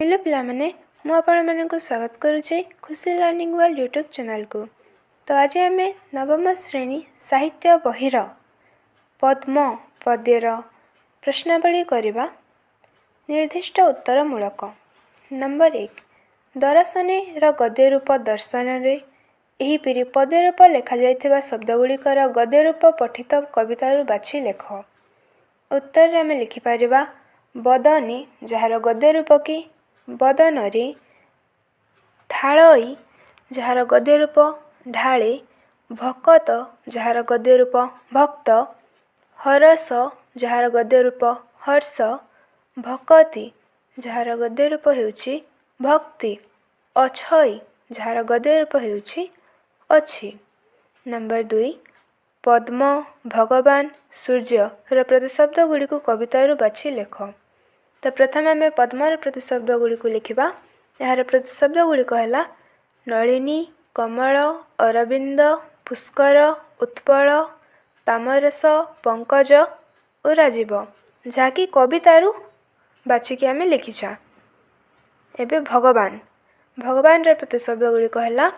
Hello पिलामाने मु आपको स्वागत करुचे खुशी लर्निंग वर्ल्ड यूट्यूब चैनल को। तो आज आम नवम श्रेणी साहित्य बहिर पद्म पद्यर प्रश्नावली करवा। निर्दिष्ट उत्तरमूलक। नंबर 1 दर्शने गद्य रूप दर्शन एहीपरि पद्य रूप लेखा जाइथिबा शब्दगुड़िकर गद्य रूप पठित कवितारू बाछि लेख। उत्तर आम लिखिपर बदने जार गद्य रूप कि बदनरे, ढाळई जार गद्य रूप ढाळे, भकत जार गद्य रूप भक्त, हरस जार गद्य रूप हर्ष, भकति जार गद्य रूप हेउछि भक्ति, अछई जार गद्य रूप हेउछि अछि। नंबर 2 पद्म, भगवान, सूर्य प्रतिशब्द गुड़ी को कवितारू बाछि लेख। तो प्रथम आम पद्मर प्रतिशब्द गुड़ी को लिखा। यार प्रतिशब्द गुड़िक है नलिनी, कमल, अरविंद, पुष्कर, उत्पल, तामरस, पंकज और राजीव, जहाँकि कवितारू बाछिकी आम लिखिछा। एबे भगवान भगवान प्रतिशब्द गुड़िक है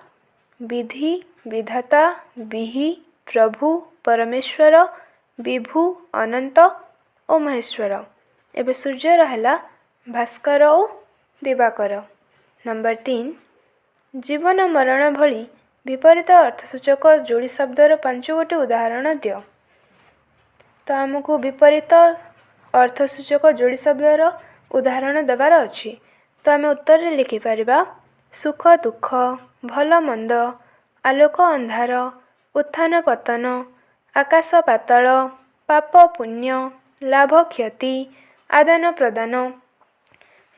विधि, विधाता, विहि, प्रभु, परमेश्वर, विभु, अनंत और महेश्वर। एबे सूर्यर है भास्कर और दिवाकर। नंबर 3 जीवन मरण भली विपरीत अर्थसूचक जोड़ी शब्दर 5 गोटी उदाहरण दियो। तो आमको विपरीत अर्थसूचक जोड़ी शब्दर उदाहरण देवार अच्छी। तो आम उत्तर लिखिपर सुख दुख, भल मंद, आलोक अंधार, उत्थान पतन, आकाश पाताल, पाप पुण्य, लाभ क्षति, आदान प्रदान,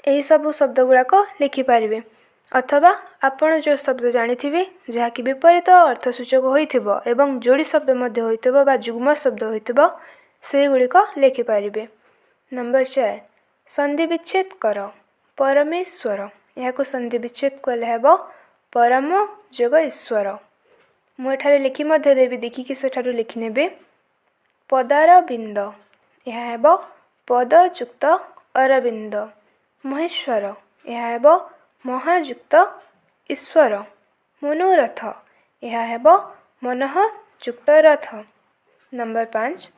यही सब शब्द गुड़ाक लिखिपारे। अथवा आपण जो शब्द जानी जहाँकि विपरीत अर्थसूचक होइथिबो एवं जोड़ी शब्द मध्य होइथिबो बा जुग्म शब्द होइथिबो से गुड़िक लिखिपारे। नंबर 4 संधि विच्छेद कर परमेश्वर। यहाँ संधि विच्छेद कले हेब परम जोग ईश्वर। मुझे लिखि देवी देखिकी सेठारु लिखिने पदार बिंद। यह हेब पदयुक्त अरविंद। महेश्वर यह हेब महायुक्त ईश्वर। मनोरथ यह हेब मनःयुक्त रथ। नंबर 5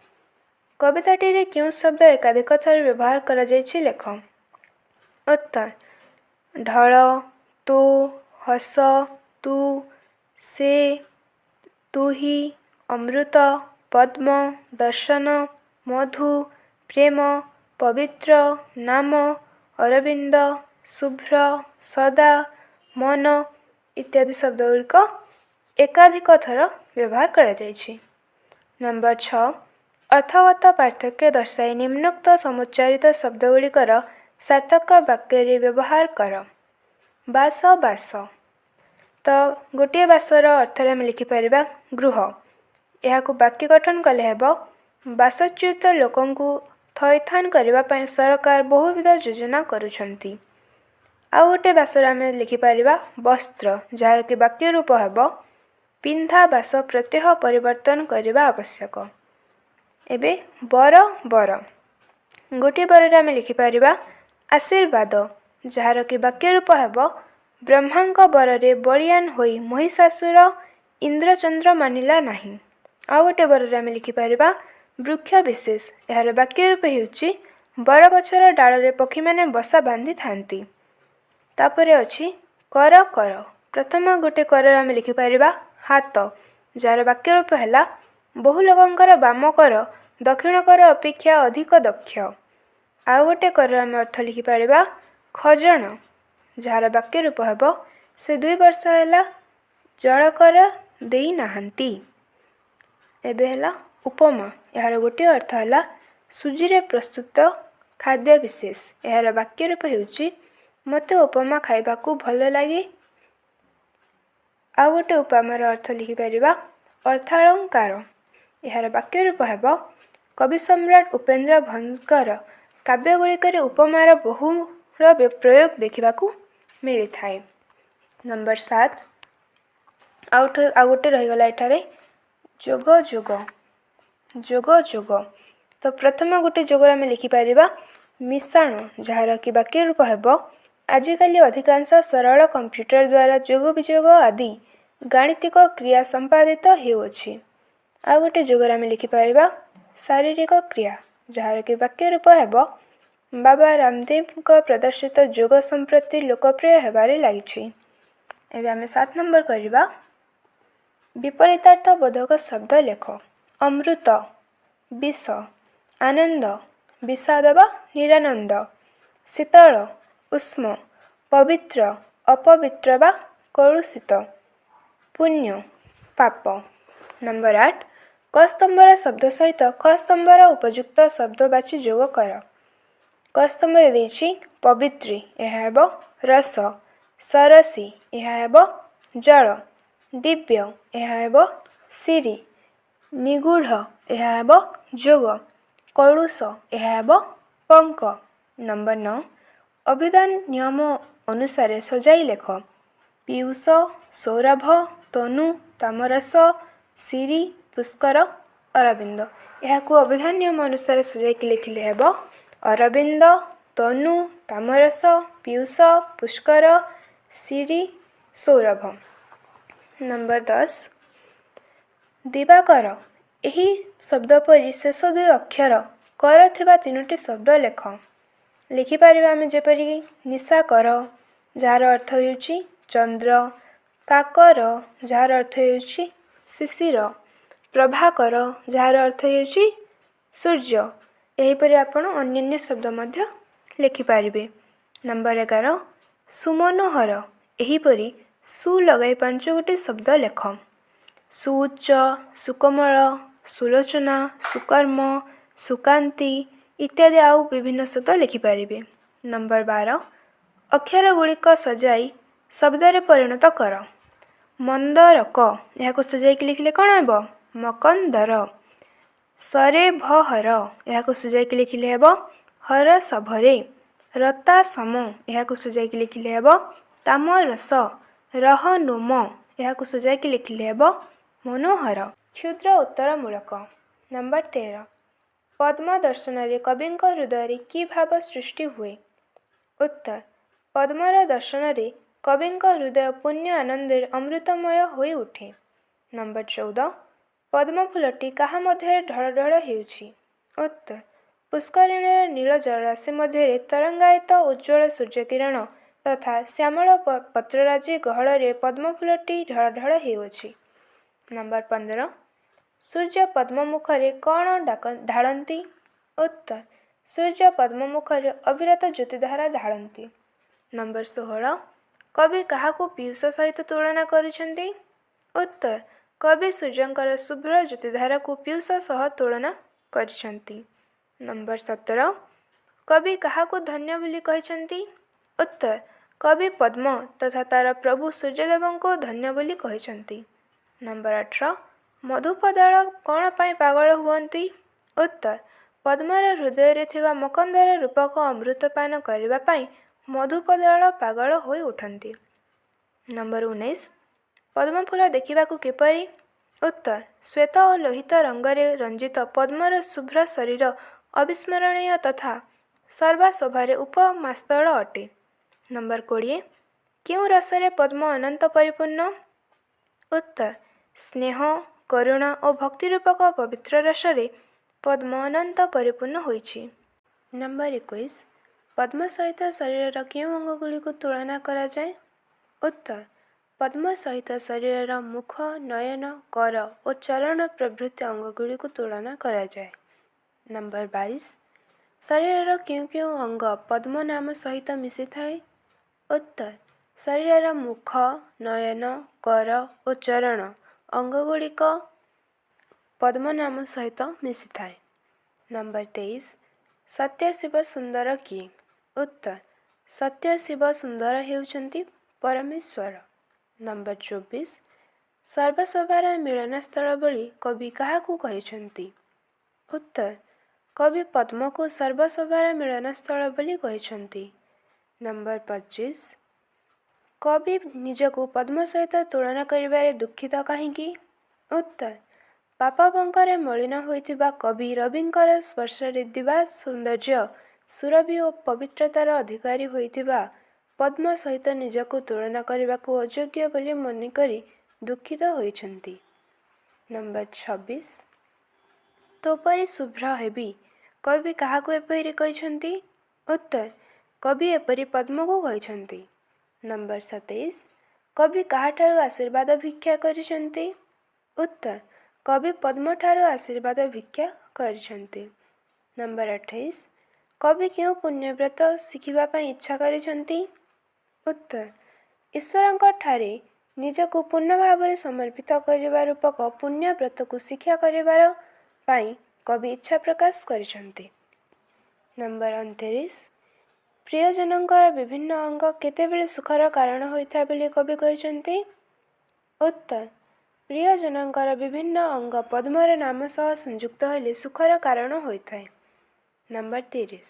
कविताटी क्यों शब्द एकाधिक थर व्यवहार करा जायछि लेख। उत्तर ढळ, तू, हस, तू, से, तुही, अमृत, पद्म, दर्शन, मधु, प्रेम, पवित्र, नाम, अरविंद, शुभ्र, सदा, मन इत्यादि शब्द गुड़िक एकाधिक थर व्यवहार करा जायछि। नंबर 6 अर्थगत पार्थक्य दर्शाई निम्नोक्त समुच्चारित शब्द गुड़िकर सार्थक वाक्य व्यवहार कर। बास बास। तो गोटे बासर अर्थ आम लिखिपर गृह। यह वाक्य गठन कले हेब बासच्युत लोकंकु थैथान करने सरकार बहुविध योजना करुछंती। आउ गोटे बासर आम लिखिपर वस्त्र, जार कि वाक्य रूप हेब पिंधा बास प्रत्यय परिवर्तन करने आवश्यक। एबे बर बर। गोटे बर आम लिखिपर आशीर्वाद, जार कि वाक्य रूप हेब ब्रह्मांक बरे बलियान होई महिषासुर इंद्रचंद्र मानिला नहीं। आउ गोटे बर आम लिखिपर वृक्ष विशेष, यार वाक्य रूप हेउछि बरगछर डाଳରେ पक्षी माने बसा बांधि थांती। तापरे अछि कर कर। प्रथम गोटे कर आम लिखिपर हाथ, जार वाक्य रूप है बहु लोकंकर बाम कर दक्षिण कर अपेक्षा अधिक दक्ष। आउ गोटे कर आम अर्थ लिखिपर खजण, जार वाक्य रूप हेब से 2 वर्ष है जल कर देई नाहंती। एबे है उपमा, यार गोटे अर्थ है सुजी प्रस्तुत खाद्य विशेष। यार वाक्य रूप हेउछि मते उपमा खाइबाकू भल लगे। आउ गोटे उपमार अर्थ लिखिपर अर्थालंकार। यार वाक्य रूप हेब कवि सम्राट उपेन्द्र भंजकर काव्यगुड़िकर उपमार बहुल प्रयोग देखा मिली थाए। नंबर 7 आउ गोटे रहीगला एठारे जोग जोग जोग जोग। तो प्रथम गोटे जोगर आम लिखिपर मिशाण, जार कि वाक्य रूप हेब ଆଜିକାଲି ଅଧିକାଂଶ ସରଳ କମ୍ପ୍ୟୁଟର ଦ୍ୱାରା ଯୋଗ ବିଯୋଗ ଆଦି ଗାଣିତିକ କ୍ରିୟା ସମ୍ପାଦିତ ହେଉଅଛି। ଆଉ ଗୋଟେ ଯୋଗରେ ଆମେ ଲେଖିପାରିବା ଶାରୀରିକ କ୍ରିୟା, ଯାହାର କି ବାକ୍ୟ ରୂପ ହେବ ବାବା ରାମଦେବଙ୍କ ପ୍ରଦର୍ଶିତ ଯୋଗ ସମ୍ପ୍ରତି ଲୋକପ୍ରିୟ ହେବାରେ ଲାଗିଛି। ଏବେ ଆମେ 7 ନମ୍ବର କରିବା ବିପରୀତାର୍ଥ ବୋଧକ ଶବ୍ଦ ଲେଖ। ଅମୃତ, ବିଷ, ଆନନ୍ଦ, ବିଷାଦ ବା ନିରାନନ୍ଦ, ଶୀତଳ, ଉଷ୍ମ, ପବିତ୍ର, ଅପବିତ୍ର ବା କଳୁଷିତ, ପୁଣ୍ୟ, ପାପ। ନମ୍ବର 8 କ ସ୍ତମ୍ଭର ଶବ୍ଦ ସହିତ ଖ ସ୍ତମ୍ଭର ଉପଯୁକ୍ତ ଶବ୍ଦ ବାଛି ଯୋଗ କର। କ ସ୍ତମ୍ଭରେ ଦେଇଛି ପବିତ୍ରୀ, ଏହା ହେବ ରସ, ସରସୀ, ଏହା ହେବ ଜଳ, ଦିବ୍ୟ, ଏହା ହେବ ସିରି, ନିଗୂଢ଼, ଏହା ହେବ ଯୋଗ, କଳୁଷ, ଏହା ହେବ ପଙ୍କ। ନମ୍ବର 9 ଅଭିଧାନ ନିୟମ ଅନୁସାରେ ସଜାଇ ଲେଖ। ପୀୟୁଷ, ସୌରଭ, ତନୁ, ତାମରସ, ସିରି, ପୁଷ୍କର, ଅରବିନ୍ଦ। ଏହାକୁ ଅଭିଧାନ ନିୟମ ଅନୁସାରେ ସଜାଇକି ଲେଖିଲେ ହେବ ଅରବିନ୍ଦ, ତନୁ, ତାମରସ, ପୀୟୁଷ, ପୁଷ୍କର, ସିରି, ସୌରଭ। ନମ୍ବର 10 ଦିବାକର। ଏହି ଶବ୍ଦ ପରି ଶେଷ 2 ଅକ୍ଷର କର ଥିବା 3ଟି ଶବ୍ଦ ଲେଖ। ଲେଖିପାରିବା ଆମେ ଯେପରିକି ନିଶାକର, ଯାହାର ଅର୍ଥ ହେଉଛି ଚନ୍ଦ୍ର, କାକର, ଯାହାର ଅର୍ଥ ହେଉଛି ଶିଶିର, ପ୍ରଭାକର, ଯାହାର ଅର୍ଥ ହେଉଛି ସୂର୍ଯ୍ୟ। ଏହିପରି ଆପଣ ଅନ୍ୟାନ୍ୟ ଶବ୍ଦ ମଧ୍ୟ ଲେଖିପାରିବେ। ନମ୍ବର 11 ସୁମନୋହର। ଏହିପରି ସୁ ଲଗାଇ 5 ଗୋଟି ଶବ୍ଦ ଲେଖ। ସୁଉଚ୍ଚ, ସୁକୋମଳ, ସୁଲୋଚନା, ସୁକର୍ମ, ସୁକାନ୍ତି ଇତ୍ୟାଦି ଆଉ ବିଭିନ୍ନ ଶବ୍ଦ ଲେଖିପାରିବେ। ନମ୍ବର 12 ଅକ୍ଷର ଗୁଡ଼ିକ ସଜାଇ ଶବ୍ଦରେ ପରିଣତ କର। ମନ୍ଦରକ, ଏହାକୁ ସଜାଇକି ଲେଖିଲେ କ'ଣ ହେବ? ମକନ୍ଦର। ସରେ ଭହର, ଏହାକୁ ସଜାଇକି ଲେଖିଲେ ହେବ ହରସଭରେ। ରତାସମ, ଏହାକୁ ସଜାଇକି ଲେଖିଲେ ହେବ ତାମରସ। ରହନୋମ, ଏହାକୁ ସଜାଇକି ଲେଖିଲେ ହେବ ମନୋହର। କ୍ଷୁଦ୍ର ଉତ୍ତରମୂଳକ। ନମ୍ବର 13 ପଦ୍ମ ଦର୍ଶନରେ କବିଙ୍କ ହୃଦୟରେ କି ଭାବ ସୃଷ୍ଟି ହୁଏ? ଉତ୍ତର ପଦ୍ମର ଦର୍ଶନରେ କବିଙ୍କ ହୃଦୟ ପୁଣ୍ୟ ଆନନ୍ଦରେ ଅମୃତମୟ ହୋଇ ଉଠେ। ନମ୍ବର 14 ପଦ୍ମ ଫୁଲଟି କାହା ମଧ୍ୟରେ ଢଳ ଢଳ ହେଉଛି? ଉତ୍ତର ପୁଷ୍କରିଣୀର ନୀଳ ଜଳରାଶି ମଧ୍ୟରେ ତରଙ୍ଗାୟିତ ଉଜ୍ଜ୍ୱଳ ସୂର୍ଯ୍ୟକିରଣ ତଥା ଶ୍ୟାମଳ ପତ୍ରରାଜି ଗହଳରେ ପଦ୍ମଫୁଲଟି ଢଳ ଢଳ ହେଉଅଛି। ନମ୍ବର 15 ସୂର୍ଯ୍ୟ ପଦ୍ମମୁଖରେ କ'ଣ ଢାଳନ୍ତି? ଉତ୍ତର ସୂର୍ଯ୍ୟ ପଦ୍ମମୁଖରେ ଅବିରତ ଜ୍ୟୋତିଧାରା ଢାଳନ୍ତି। ନମ୍ବର 16 କବି କାହାକୁ ପୀୟୁଷ ସହିତ ତୁଳନା କରିଛନ୍ତି? ଉତ୍ତର କବି ସୂର୍ଯ୍ୟଙ୍କର ଶୁଭ୍ର ଜ୍ୟୋତିଧାରାକୁ ପୀୟୁଷ ସହ ତୁଳନା କରିଛନ୍ତି। ନମ୍ବର 17 କବି କାହାକୁ ଧନ୍ୟ ବୋଲି କହିଛନ୍ତି? ଉତ୍ତର କବି ପଦ୍ମ ତଥା ତାର ପ୍ରଭୁ ସୂର୍ଯ୍ୟଦେବଙ୍କୁ ଧନ୍ୟ ବୋଲି କହିଛନ୍ତି। ନମ୍ବର 18 ମଧୁପଦଳ କ'ଣ ପାଇଁ ପାଗଳ ହୁଅନ୍ତି? ଉତ୍ତର ପଦ୍ମର ହୃଦୟରେ ଥିବା ମକନ୍ଦର ରୂପକ ଅମୃତ ପାନ କରିବା ପାଇଁ ମଧୁପଦଳ ପାଗଳ ହୋଇ ଉଠନ୍ତି। ନମ୍ବର 19 ପଦ୍ମଫୁଲ ଦେଖିବାକୁ କିପରି? ଉତ୍ତର ଶ୍ୱେତ ଓ ଲୋହିତ ରଙ୍ଗରେ ରଞ୍ଜିତ ପଦ୍ମର ଶୁଭ୍ର ଶରୀର ଅବିସ୍ମରଣୀୟ ତଥା ସର୍ବାଶୋଭାରେ ଉପମାସ୍ତଳ ଅଟେ। ନମ୍ବର 20 କେଉଁ ରସରେ ପଦ୍ମ ଅନନ୍ତ ପରିପୂର୍ଣ୍ଣ? ଉତ୍ତର ସ୍ନେହ, କରୁଣା ଓ ଭକ୍ତି ରୂପକ ପବିତ୍ର ରସରେ ପଦ୍ମ ଅନନ୍ତ ପରିପୂର୍ଣ୍ଣ ହୋଇଛି। ନମ୍ବର 21 ପଦ୍ମ ସହିତ ଶରୀରର କେଉଁ ଅଙ୍ଗଗୁଡ଼ିକୁ ତୁଳନା କରାଯାଏ? ଉତ୍ତର ପଦ୍ମ ସହିତ ଶରୀରର ମୁଖ, ନୟନ, କର ଓ ଚରଣ ପ୍ରଭୃତି ଅଙ୍ଗଗୁଡ଼ିକୁ ତୁଳନା କରାଯାଏ। ନମ୍ବର 22 ଶରୀରର କେଉଁ କେଉଁ ଅଙ୍ଗ ପଦ୍ମ ନାମ ସହିତ ମିଶିଥାଏ? ଉତ୍ତର ଶରୀରର ମୁଖ, ନୟନ, କର ଓ ଚରଣ ଅଙ୍ଗଗୁଡ଼ିକ ପଦ୍ମ ନାମ ସହିତ ମିଶିଥାଏ। ନମ୍ବର 23 ସତ୍ୟ ଶିବ ସୁନ୍ଦର କିଏ? ଉତ୍ତର ସତ୍ୟ ଶିବ ସୁନ୍ଦର ହେଉଛନ୍ତି ପରମେଶ୍ୱର। ନମ୍ବର 24 ସର୍ବଶୋଭାର ମିଳନସ୍ଥଳ ବୋଲି କବି କାହାକୁ କହିଛନ୍ତି? ଉତ୍ତର କବି ପଦ୍ମକୁ ସର୍ବଶୋଭାର ମିଳନସ୍ଥଳ ବୋଲି କହିଛନ୍ତି। ନମ୍ବର 25 କବି ନିଜକୁ ପଦ୍ମ ସହିତ ତୁଳନା କରିବାରେ ଦୁଃଖିତ କାହିଁକି? ଉତ୍ତର ପାପ ପଙ୍କରେ ମଳିନ ହୋଇଥିବା କବି ରବିଙ୍କର ସ୍ପର୍ଶରେ ଦିବା ସୌନ୍ଦର୍ଯ୍ୟ ସୁରଭି ଓ ପବିତ୍ରତାର ଅଧିକାରୀ ହୋଇଥିବା ପଦ୍ମ ସହିତ ନିଜକୁ ତୁଳନା କରିବାକୁ ଅଯୋଗ୍ୟ ବୋଲି ମନେକରି ଦୁଃଖିତ ହୋଇଛନ୍ତି। ନମ୍ବର 26 ତୋ ପରି ଶୁଭ୍ର ହେବି କବି କାହାକୁ ଏପରି କହିଛନ୍ତି? ଉତ୍ତର କବି ଏପରି ପଦ୍ମକୁ କହିଛନ୍ତି। ନମ୍ବର 27 କବି କାହାଠାରୁ ଆଶୀର୍ବାଦ ଭିକ୍ଷା କରିଛନ୍ତି? ଉତ୍ତର କବି ପଦ୍ମଠାରୁ ଆଶୀର୍ବାଦ ଭିକ୍ଷା କରିଛନ୍ତି। ନମ୍ବର 28 କବି କେଉଁ ପୁଣ୍ୟବ୍ରତ ଶିଖିବା ପାଇଁ ଇଚ୍ଛା କରିଛନ୍ତି? ଉତ୍ତର ଈଶ୍ୱରଙ୍କ ଠାରେ ନିଜକୁ ପୂର୍ଣ୍ଣ ଭାବରେ ସମର୍ପିତ କରିବା ରୂପକ ପୁଣ୍ୟବ୍ରତକୁ ଶିକ୍ଷା କରିବାର ପାଇଁ କବି ଇଚ୍ଛା ପ୍ରକାଶ କରିଛନ୍ତି। ନମ୍ବର 29 ପ୍ରିୟଜନଙ୍କର ବିଭିନ୍ନ ଅଙ୍ଗ କେତେବେଳେ ସୁଖର କାରଣ ହୋଇଥାଏ ବୋଲି କବି କହିଛନ୍ତି? ଉତ୍ତର ପ୍ରିୟଜନଙ୍କର ବିଭିନ୍ନ ଅଙ୍ଗ ପଦ୍ମର ନାମ ସହ ସଂଯୁକ୍ତ ହେଲେ ସୁଖର କାରଣ ହୋଇଥାଏ। ନମ୍ବର 30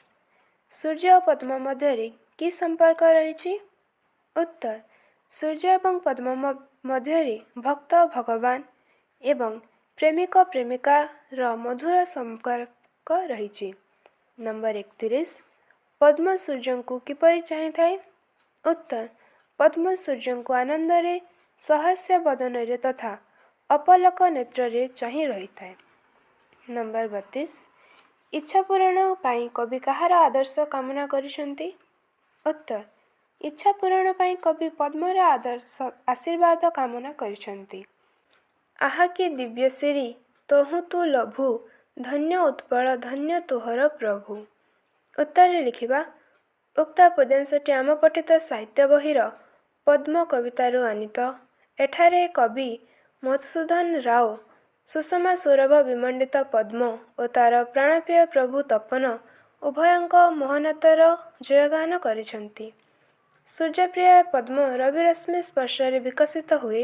ସୂର୍ଯ୍ୟ ଓ ପଦ୍ମ ମଧ୍ୟରେ କି ସମ୍ପର୍କ ରହିଛି? ଉତ୍ତର ସୂର୍ଯ୍ୟ ଏବଂ ପଦ୍ମ ମଧ୍ୟରେ ଭକ୍ତ ଭଗବାନ ଏବଂ ପ୍ରେମିକ ପ୍ରେମିକାର ମଧୁର ସମ୍ପର୍କ ରହିଛି। ନମ୍ବର 31 ପଦ୍ମ ସୂର୍ଯ୍ୟଙ୍କୁ କିପରି ଚାହିଁଥାଏ? ଉତ୍ତର ପଦ୍ମ ସୂର୍ଯ୍ୟଙ୍କୁ ଆନନ୍ଦରେ ସହାସ୍ୟ ବଦନରେ ତଥା ଅପଲକ ନେତ୍ରରେ ଚାହିଁ ରହିଥାଏ। ନମ୍ବର 32 ଇଚ୍ଛା ପୂରଣ ପାଇଁ କବି କାହାର ଆଦର୍ଶ କାମନା କରିଛନ୍ତି? ଉତ୍ତର ଇଚ୍ଛା ପୂରଣ ପାଇଁ କବି ପଦ୍ମର ଆଶୀର୍ବାଦ କାମନା କରିଛନ୍ତି। ଆହା କି ଦିବ୍ୟସିରି ତହୁଁ ତୁ ଲଭୁ ଧନ୍ୟ ଉତ୍ପଳ ଧନ୍ୟ ତୋହର ପ୍ରଭୁ। ଉତ୍ତରରେ ଲେଖିବା ଉକ୍ତ ପଦ୍ୟାଂଶଟି ଆମ ପଠିତ ସାହିତ୍ୟ ବହିର ପଦ୍ମ କବିତାରୁ ଆନିତ। ଏଠାରେ କବି ମଧୁସୂଦନ ରାଓ ସୁଷମା ସୌରଭ ବିମଣ୍ଡିତ ପଦ୍ମ ଓ ତାର ପ୍ରାଣପ୍ରିୟ ପ୍ରଭୁ ତପନ ଉଭୟଙ୍କ ମୋହନାତର ଜୟଗାନ କରିଛନ୍ତି। ସୂର୍ଯ୍ୟପ୍ରିୟ ପଦ୍ମ ରବିରଶ୍ମି ସ୍ପର୍ଶରେ ବିକଶିତ ହୁଏ।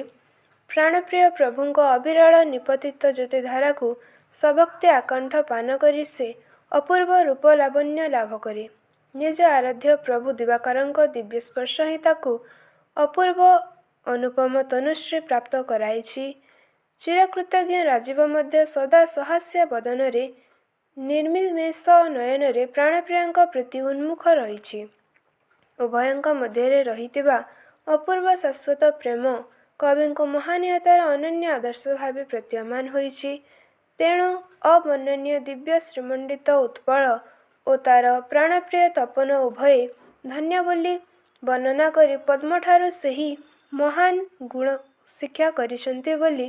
ପ୍ରାଣପ୍ରିୟ ପ୍ରଭୁଙ୍କ ଅବିରଳ ନିପତିତ ଜ୍ୟୋତିଧାରାକୁ ସଭକ୍ତି ଆକଣ୍ଠ ପାନ କରି ସେ ଅପୂର୍ବ ରୂପ ଲାବଣ୍ୟ ଲାଭ କରେ। ନିଜ ଆରାଧ୍ୟ ପ୍ରଭୁ ଦିବାକରଙ୍କ ଦିବ୍ୟ ସ୍ପର୍ଶ ହିଁ ତାକୁ ଅପୂର୍ବ ଅନୁପମ ତନୁଶ୍ରୀ ପ୍ରାପ୍ତ କରାଇଛି। ଚିରକୃତଜ୍ଞ ରାଜୀବ ମଧ୍ୟ ସଦା ସହାସ୍ୟ ବଦନରେ ନିର୍ନିମେଷ ନୟନରେ ପ୍ରାଣପ୍ରିୟଙ୍କ ପ୍ରତି ଉନ୍ମୁଖ ରହିଛି। ଉଭୟଙ୍କ ମଧ୍ୟରେ ରହିଥିବା ଅପୂର୍ବ ଶାଶ୍ୱତ ପ୍ରେମ କବିଙ୍କ ମହାନୀୟତାର ଅନନ୍ୟ ଆଦର୍ଶ ଭାବେ ପ୍ରତୀୟମାନ ହୋଇଛି। ତେଣୁ ଅବର୍ଣ୍ଣନୀୟ ଦିବ୍ୟ ଶ୍ରୀମଣ୍ଡିତ ଉତ୍ପଳ ଓ ତାର ପ୍ରାଣପ୍ରିୟ ତପନ ଉଭୟେ ଧନ୍ୟ ବୋଲି ବର୍ଣ୍ଣନା କରି ପଦ୍ମଠାରୁ ସେହି ମହାନ ଗୁଣ ଶିକ୍ଷା କରିଛନ୍ତି ବୋଲି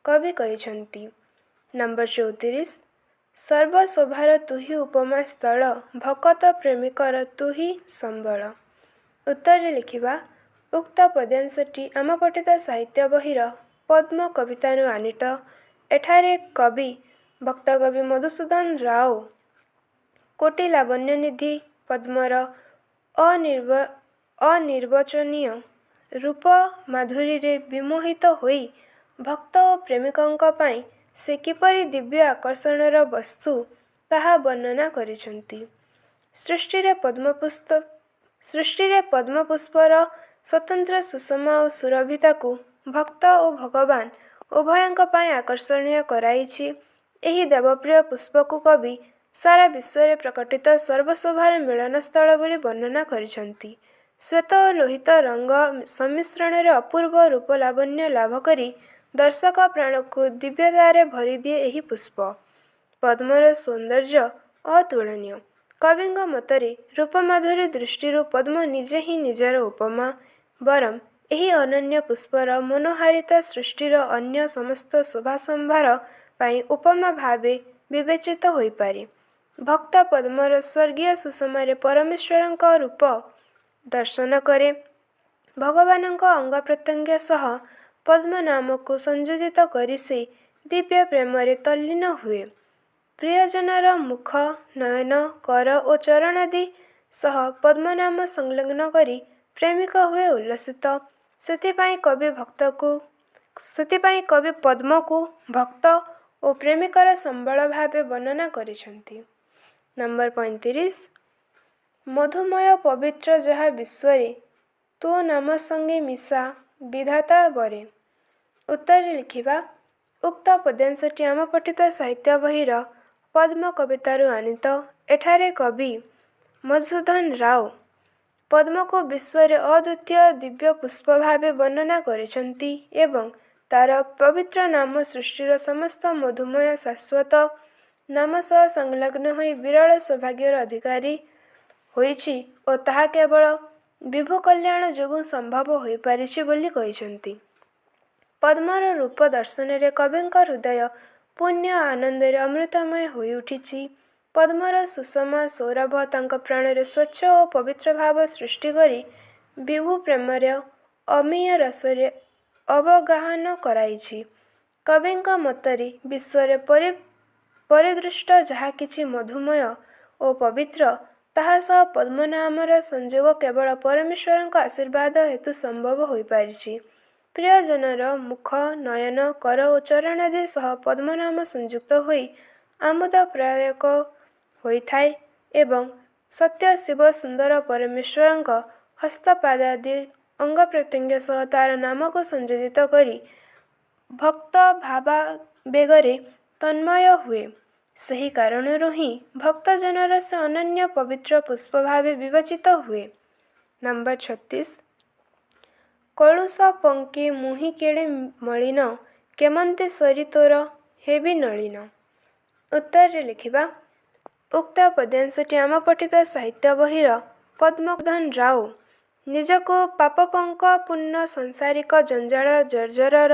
କବି କହିଛନ୍ତି। ନମ୍ବର 34 ସର୍ବଶୋଭାର ତୁହି ଉପମା ସ୍ଥଳ ଭକତ ପ୍ରେମିକର ତୁହି ସମ୍ବଳ। ଉତ୍ତରରେ ଲେଖିବା ଉକ୍ତ ପଦ୍ୟାଂଶଟି ଆମ ପଠିତ ସାହିତ୍ୟ ବହିର ପଦ୍ମ କବିତାରୁ ଆନିତ। ଏଠାରେ କବି ଭକ୍ତକବି ମଧୁସୂଦନ ରାଓ କୋଟି ଲାବଣ୍ୟନିଧି ପଦ୍ମର ଅନିର୍ବଚନୀୟ ରୂପ ମାଧୁରୀରେ ବିମୋହିତ ହୋଇ ଭକ୍ତ ଓ ପ୍ରେମିକଙ୍କ ପାଇଁ ସେ କିପରି ଦିବ୍ୟ ଆକର୍ଷଣର ବସ୍ତୁ ତାହା ବର୍ଣ୍ଣନା କରିଛନ୍ତି। ସୃଷ୍ଟିରେ ପଦ୍ମପୁଷ୍ପର ସ୍ୱତନ୍ତ୍ର ସୁଷମା ଓ ସୁରଭିତାକୁ ଭକ୍ତ ଓ ଭଗବାନ ଉଭୟଙ୍କ ପାଇଁ ଆକର୍ଷଣୀୟ କରାଇଛି। ଏହି ଦେବପ୍ରିୟ ପୁଷ୍ପକୁ କବି ସାରା ବିଶ୍ୱରେ ପ୍ରକଟିତ ସର୍ବଶୋଭାର ମିଳନସ୍ଥଳ ବୋଲି ବର୍ଣ୍ଣନା କରିଛନ୍ତି। ଶ୍ୱେତ ଓ ଲୋହିତ ରଙ୍ଗ ସମ୍ମିଶ୍ରଣରେ ଅପୂର୍ବ ରୂପ ଲାବଣ୍ୟ ଲାଭ କରି ଦର୍ଶକ ପ୍ରାଣକୁ ଦିବ୍ୟତାରେ ଭରିଦିଏ। ଏହି ପୁଷ୍ପ ପଦ୍ମର ସୌନ୍ଦର୍ଯ୍ୟ ଅତୁଳନୀୟ। କବିଙ୍କ ମତରେ ରୂପମାଧୁରୀ ଦୃଷ୍ଟିରୁ ପଦ୍ମ ନିଜେ ହିଁ ନିଜର ଉପମା। ବରଂ ଏହି ଅନନ୍ୟ ପୁଷ୍ପର ମନୋହାରିତା ସୃଷ୍ଟିର ଅନ୍ୟ ସମସ୍ତ ଶୋଭାସମ୍ଭାର ପାଇଁ ଉପମା ଭାବେ ବିବେଚିତ ହୋଇପାରେ। ଭକ୍ତ ପଦ୍ମର ସ୍ୱର୍ଗୀୟ ସୁଷମାରେ ପରମେଶ୍ୱରଙ୍କ ରୂପ ଦର୍ଶନ କରେ। ଭଗବାନଙ୍କ ଅଙ୍ଗପ୍ରତ୍ୟଙ୍ଗ ସହ ପଦ୍ମ ନାମକୁ ସଂଯୋଜିତ କରି ସେ ଦିବ୍ୟ ପ୍ରେମରେ ତଲ୍ଲୀନ ହୁଏ। ପ୍ରିୟଜନର ମୁଖ ନୟନ କର ଓ ଚରଣାଦି ସହ ପଦ୍ମନାମ ସଂଲଗ୍ନ କରି ପ୍ରେମିକ ହୁଏ ଉଲ୍ଲସିତ। ସେଥିପାଇଁ କବି ପଦ୍ମକୁ ଭକ୍ତ ଓ ପ୍ରେମିକର ସମ୍ବଳ ଭାବେ ବର୍ଣ୍ଣନା କରିଛନ୍ତି। ନମ୍ବର 35 ମଧୁମୟ ପବିତ୍ର ଯାହା ବିଶ୍ୱରେ ତୋ ନାମ ସଙ୍ଗେ ମିଶା ବିଧାତା ବରେ। ଉତ୍ତରରେ ଲେଖିବା ଉକ୍ତ ପଦ୍ୟାଂଶଟି ଆମ ପଠିତ ସାହିତ୍ୟ ବହିର ପଦ୍ମ କବିତାରୁ ଆନିତ। ଏଠାରେ କବି ମଧୁସୂଦନ ରାଓ ପଦ୍ମକୁ ବିଶ୍ୱରେ ଅଦ୍ୱିତୀୟ ଦିବ୍ୟ ପୁଷ୍ପ ଭାବେ ବର୍ଣ୍ଣନା କରିଛନ୍ତି ଏବଂ ତାର ପବିତ୍ର ନାମ ସୃଷ୍ଟିର ସମସ୍ତ ମଧୁମୟ ଶାଶ୍ୱତ ନାମ ସହ ସଂଲଗ୍ନ ହୋଇ ବିରଳ ସୌଭାଗ୍ୟର ଅଧିକାରୀ ହୋଇଛି ଓ ତାହା କେବଳ ବିଭୁ କଲ୍ୟାଣ ଯୋଗୁଁ ସମ୍ଭବ ହୋଇପାରିଛି ବୋଲି କହିଛନ୍ତି। ପଦ୍ମର ରୂପ ଦର୍ଶନରେ କବିଙ୍କ ହୃଦୟ ପୁଣ୍ୟ ଆନନ୍ଦରେ ଅମୃତମୟ ହୋଇଉଠିଛି। ପଦ୍ମର ସୁଷମ ସୌରଭ ତାଙ୍କ ପ୍ରାଣରେ ସ୍ୱଚ୍ଛ ଓ ପବିତ୍ର ଭାବ ସୃଷ୍ଟି କରି ବିଭୁ ପ୍ରେମର ଅମୀୟ ରସରେ ଅବଗାହନ କରାଇଛି। କବିଙ୍କ ମତରେ ବିଶ୍ୱରେ ପରିଦୃଷ୍ଟ ଯାହା କିଛି ମଧୁମୟ ଓ ପବିତ୍ର ତାହା ସହ ପଦ୍ମ ନାମର ସଂଯୋଗ କେବଳ ପରମେଶ୍ୱରଙ୍କ ଆଶୀର୍ବାଦ ହେତୁ ସମ୍ଭବ ହୋଇପାରିଛି। ପ୍ରିୟଜନର ମୁଖ, ନୟନ, କର ଓ ଚରଣାଦି ସହ ପଦ୍ମନାମ ସଂଯୁକ୍ତ ହୋଇ ଆମୋଦପ୍ରଦାୟକ ହୋଇଥାଏ ଏବଂ ସତ୍ୟ ଶିବ ସୁନ୍ଦର ପରମେଶ୍ୱରଙ୍କ ହସ୍ତପାଦାଦି ଅଙ୍ଗପ୍ରତ୍ୟଙ୍ଗ ସହ ତାର ନାମକୁ ସଂଯୋଜିତ କରି ଭକ୍ତ ଭାବାବେଗରେ ତନ୍ମୟ ହୁଏ। ସେହି କାରଣରୁ ହିଁ ଭକ୍ତଜନର ସେ ଅନନ୍ୟ ପବିତ୍ର ପୁଷ୍ପ ଭାବେ ବିବେଚିତ ହୁଏ। ନମ୍ବର 36 କଳୁଷ ପଙ୍କେ ମୁହିଁ କେଡ଼େ ମଳିନ କେମନ୍ତି ସରି ତୋର ହେବି ନଳିନ। ଉତ୍ତରରେ ଲେଖିବା ଉକ୍ତ ପଦ୍ୟାଂଶଟି ଆମ ପଠିତ ସାହିତ୍ୟ ବହିର ପଦ୍ମନାଭ ରାଓ ନିଜକୁ ପାପପଙ୍କପୂର୍ଣ୍ଣ ସଂସାରିକ ଜଞ୍ଜାଳ ଜର୍ଜରର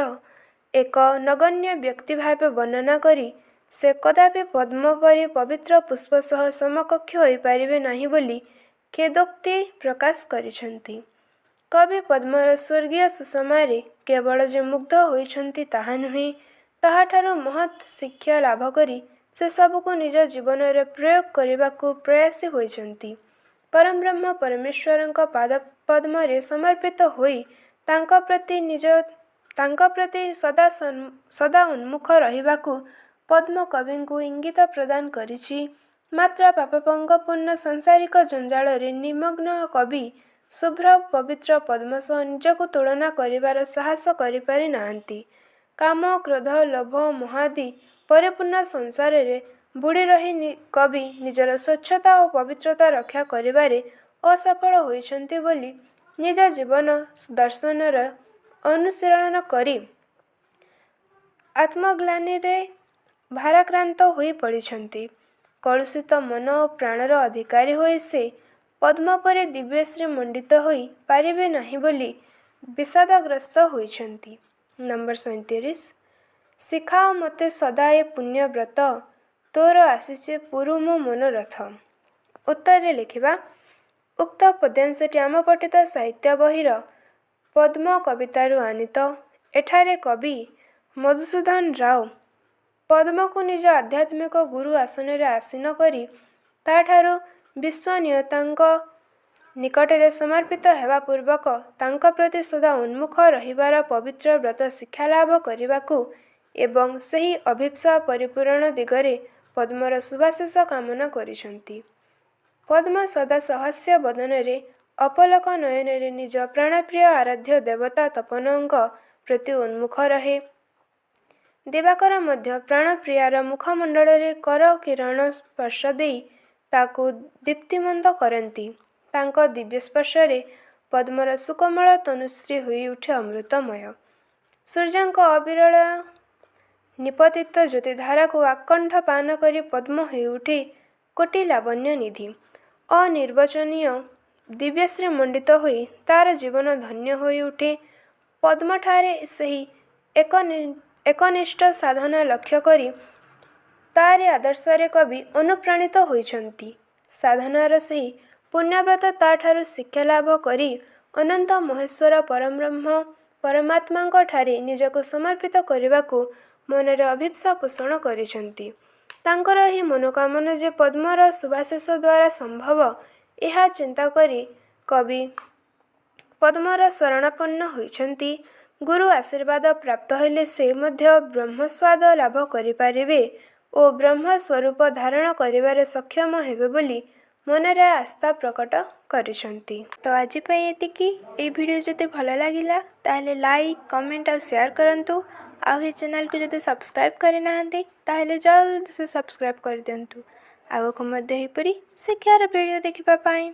ଏକ ନଗଣ୍ୟ ବ୍ୟକ୍ତି ଭାବେ ବର୍ଣ୍ଣନା କରି ସେ କଦାପି ପଦ୍ମ ପରି ପବିତ୍ର ପୁଷ୍ପ ସହ ସମକକ୍ଷ ହୋଇପାରିବେ ନାହିଁ ବୋଲି ଖେଦୋକ୍ତି ପ୍ରକାଶ କରିଛନ୍ତି। କବି ପଦ୍ମର ସ୍ୱର୍ଗୀୟ ସୁଷମାରେ କେବଳ ଯେ ମୁଗ୍ଧ ହୋଇଛନ୍ତି ତାହା ନୁହେଁ, ତାହାଠାରୁ ମହତ୍ ଶିକ୍ଷା ଲାଭ କରି ସେସବୁକୁ ନିଜ ଜୀବନରେ ପ୍ରୟୋଗ କରିବାକୁ ପ୍ରୟାସୀ ହୋଇଛନ୍ତି। ପରଂବ୍ରହ୍ମ ପରମେଶ୍ୱରଙ୍କ ପାଦପଦ୍ମରେ ସମର୍ପିତ ହୋଇ ତାଙ୍କ ପ୍ରତି ସଦା ଉନ୍ମୁଖ ରହିବାକୁ ପଦ୍ମ କବିଙ୍କୁ ଇଙ୍ଗିତ ପ୍ରଦାନ କରିଛି। ମାତ୍ର ପାପପଙ୍କପୂର୍ଣ୍ଣ ସାଂସାରିକ ଜଞ୍ଜାଳରେ ନିମଗ୍ନ କବି ଶୁଭ୍ର ପବିତ୍ର ପଦ୍ମ ସହ ନିଜକୁ ତୁଳନା କରିବାର ସାହସ କରିପାରି ନାହାନ୍ତି। କାମ, କ୍ରୋଧ, ଲୋଭ, ମୋହାଦି ପରିପୂର୍ଣ୍ଣ ସଂସାରରେ ବୁଡ଼ି ରହି କବି ନିଜର ସ୍ୱଚ୍ଛତା ଓ ପବିତ୍ରତା ରକ୍ଷା କରିବାରେ ଅସଫଳ ହୋଇଛନ୍ତି ବୋଲି ନିଜ ଜୀବନ ଦର୍ଶନର ଅନୁଶୀଳନ କରି ଆତ୍ମଗ୍ଳାନିରେ ଭାରାକ୍ରାନ୍ତ ହୋଇ ପଡ଼ିଛନ୍ତି। କଳୁଷିତ ମନ ଓ ପ୍ରାଣର ଅଧିକାରୀ ହୋଇ ସେ ପଦ୍ମ ପରି ଦିବ୍ୟଶ୍ରୀ ମଣ୍ଡିତ ହୋଇ ପାରିବେ ନାହିଁ ବୋଲି ବିଷାଦଗ୍ରସ୍ତ ହୋଇଛନ୍ତି। ନମ୍ବର 37 ଶିଖାଅ ମୋତେ ସଦା ଏ ପୁଣ୍ୟ ବ୍ରତ ତୋର ଆସିଛି ପୁରୁ ମୋ ମନୋରଥ। ଉତ୍ତରରେ ଲେଖିବା ଉକ୍ତ ପଦ୍ୟାଂଶଟି ଆମ ପଠିତ ସାହିତ୍ୟ ବହିର ପଦ୍ମ କବିତାରୁ ଆନୀତ। ଏଠାରେ କବି ମଧୁସୂଦନ ରାଓ ପଦ୍ମକୁ ନିଜ ଆଧ୍ୟାତ୍ମିକ ଗୁରୁ ଆସନରେ ଆସୀନ କରି ତାଠାରୁ ବିଶ୍ୱନିୟନ୍ତାଙ୍କ ନିକଟରେ ସମର୍ପିତ ହେବା ପୂର୍ବକ ତାଙ୍କ ପ୍ରତି ସଦା ଉନ୍ମୁଖ ରହିବାର ପବିତ୍ର ବ୍ରତ ଶିକ୍ଷାଲାଭ କରିବାକୁ ଏବଂ ସେହି ଅଭିପ୍ସା ପରିପୂରଣ ଦିଗରେ ପଦ୍ମର ଶୁଭାଶିଷ କାମନା କରିଛନ୍ତି। ପଦ୍ମ ସଦା ସହାସ୍ୟ ବଦନରେ ଅପଲକ ନୟନରେ ନିଜ ପ୍ରାଣପ୍ରିୟ ଆରାଧ୍ୟ ଦେବତା ତପନଙ୍କ ପ୍ରତି ଉନ୍ମୁଖ ରହେ। ଦିବାକର ମଧ୍ୟ ପ୍ରାଣପ୍ରିୟାର ମୁଖମଣ୍ଡଳରେ କର କିରଣ ସ୍ପର୍ଶ ଦେଇ ତାକୁ ଦୀପ୍ତିମନ୍ତ କରନ୍ତି। ତାଙ୍କ ଦିବ୍ୟ ସ୍ପର୍ଶରେ ପଦ୍ମର ସୁକୋମଳ ତନୁଶ୍ରୀ ହୋଇଉଠେ ଅମୃତମୟ। ସୂର୍ଯ୍ୟଙ୍କ ଅବିରଳ ନିପତିତ ଜ୍ୟୋତିଧାରାକୁ ଆକଣ୍ଠ ପାନ କରି ପଦ୍ମ ହୋଇଉଠେ କୋଟି ଲାବଣ୍ୟ ନିଧି। ଅନିର୍ବଚନୀୟ ଦିବ୍ୟଶ୍ରୀ ମଣ୍ଡିତ ହୋଇ ତାର ଜୀବନ ଧନ୍ୟ ହୋଇଉଠେ। ପଦ୍ମଠାରେ ସେହି ଏକନିଷ୍ଠ ସାଧନା ଲକ୍ଷ୍ୟ କରି ତାରି ଆଦର୍ଶରେ କବି ଅନୁପ୍ରାଣିତ ହୋଇଛନ୍ତି। ସାଧନାର ସେହି ପୁଣ୍ୟବ୍ରତ ତାଠାରୁ ଶିକ୍ଷାଲାଭ କରି ଅନନ୍ତ ମହେଶ୍ୱର ପରଂବ୍ରହ୍ମ ପରମାତ୍ମାଙ୍କଠାରେ ନିଜକୁ ସମର୍ପିତ କରିବାକୁ ମନରେ ଅଭିପ୍ସା ପୋଷଣ କରିଛନ୍ତି। ତାଙ୍କର ଏହି ମନୋକାମନା ଯେ ପଦ୍ମର ଶୁଭାଶିଷ ଦ୍ୱାରା ସମ୍ଭବ, ଏହା ଚିନ୍ତା କରି କବି ପଦ୍ମର ଶରଣାପନ୍ନ ହୋଇଛନ୍ତି। ଗୁରୁ ଆଶୀର୍ବାଦ ପ୍ରାପ୍ତ ହେଲେ ସେ ମଧ୍ୟ ବ୍ରହ୍ମସ୍ୱାଦ ଲାଭ କରିପାରିବେ ଓ ବ୍ରହ୍ମସ୍ୱରୂପ ଧାରଣ କରିବାରେ ସକ୍ଷମ ହେବେ ବୋଲି ମନରେ ଆସ୍ଥା ପ୍ରକଟ କରିଛନ୍ତି। ତ ଆଜି ପାଇଁ ଏତିକି। ଏହି ଭିଡ଼ିଓ ଯଦି ଭଲ ଲାଗିଲା ତାହେଲେ ଲାଇକ୍, କମେଣ୍ଟ ଆଉ ସେୟାର କରନ୍ତୁ। ଆଉ ଏହି ଚ୍ୟାନେଲକୁ ଯଦି ସବସ୍କ୍ରାଇବ୍ କରିନାହାନ୍ତି ତାହେଲେ ଜଲ୍ଦି ସେ ସବସ୍କ୍ରାଇବ୍ କରିଦିଅନ୍ତୁ। ଆଗକୁ ମଧ୍ୟ ଏହିପରି ଶିକ୍ଷାର ଭିଡ଼ିଓ ଦେଖିବା ପାଇଁ।